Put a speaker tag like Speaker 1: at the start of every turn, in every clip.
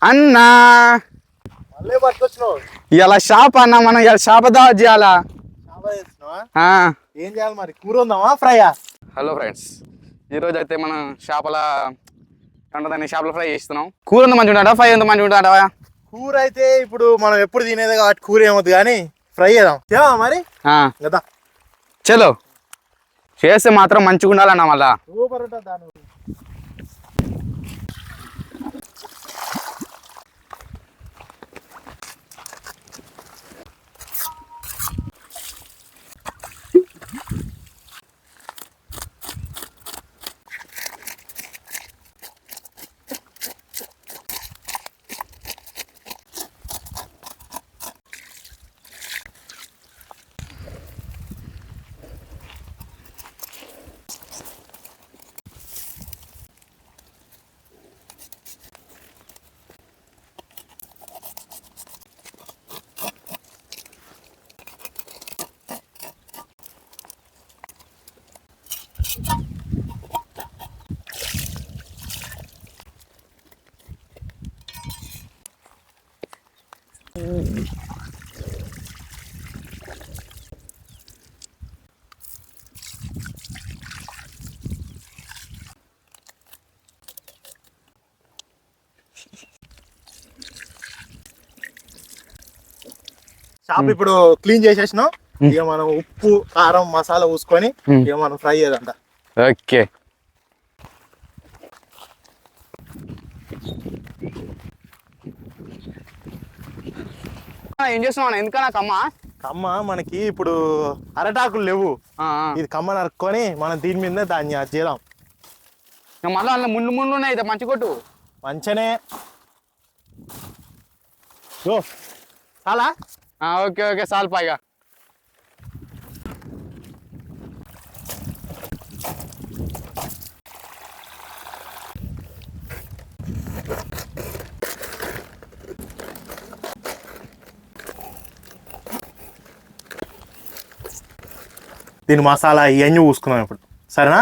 Speaker 1: అన్నా ఇలా షాప్ అన్న మనం ఇలా షాప్ దావత్ చేయాలా?
Speaker 2: ఏం చేయాలి మరి? కూర ఉందామా ఫ్రైయా?
Speaker 1: హలో ఫ్రెండ్స్, ఈరోజు అయితే మనం చేపల దాన్ని చేపల ఫ్రై చేస్తున్నాం. కూర ఎంత మంచిగా ఉంటాడా, ఫ్రై ఎంత మంచిగా ఉంటాడా?
Speaker 2: కూర అయితే ఇప్పుడు మనం ఎప్పుడు తినేది కాబట్టి కూర ఏమవుతుంది, కానీ ఫ్రై చేద్దాం మరి కదా.
Speaker 1: చలో, చేస్తే మాత్రం మంచిగా ఉండాలన్న మళ్ళా.
Speaker 2: సూపర్ ఉంటుంది దాని. షాప్ ఇప్పుడు క్లీన్ చేసేసినాం. ఇక మనం ఉప్పు కారం మసాలా పూసుకొని ఇక మనం ఫ్రై చేయాలంట.
Speaker 1: ఓకే, ఏం చేస్తున్నావు? ఎందుకన్నా
Speaker 2: కమ్మ మనకి ఇప్పుడు అరటాకులు లేవు, ఇది కమ్మ నరుక్కొని మనం దీని మీద దాన్ని చేద్దాం.
Speaker 1: మళ్ళీ అందులో ముందు ముందు ఉన్నాయి, మంచి కొట్టు
Speaker 2: మంచనే. చాలా
Speaker 1: ఓకే ఓకే, చాలు పైగా.
Speaker 2: దీని మసాలా ఇవన్నీ పూసుకున్నాం ఇప్పుడు, సరేనా?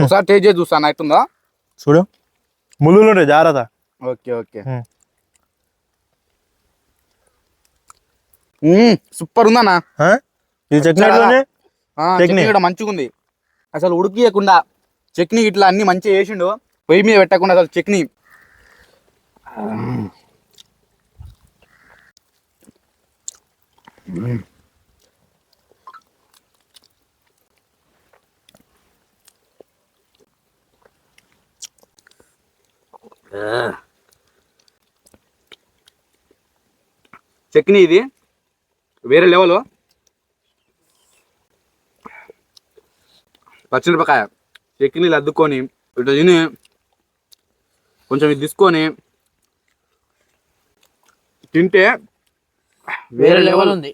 Speaker 1: ఒకసారి టేస్ట్ చేసి చూస్తాను, అవుతుందా
Speaker 2: చూడు. ముళ్ళు ఉంటాయి, జాగ్రత్త.
Speaker 1: ఓకే ఓకే, సూపర్ ఉందన్నా.
Speaker 2: ఇది
Speaker 1: చట్నీ కూడా మంచిగా ఉంది. అసలు ఉడికియకుండా చట్నీ ఇట్లా అన్ని మంచిగా చేసిండు, పొయ్యి మీద పెట్టకుండా అసలు చట్నీ. చట్నీ ఇది వేరే లెవెల్. పచ్చిమిరపకాయ చట్నీలు అద్దుకొని ఇట్లా తిని కొంచెం ఇది తీసుకొని తింటే
Speaker 3: వేరే లెవెల్ ఉంది.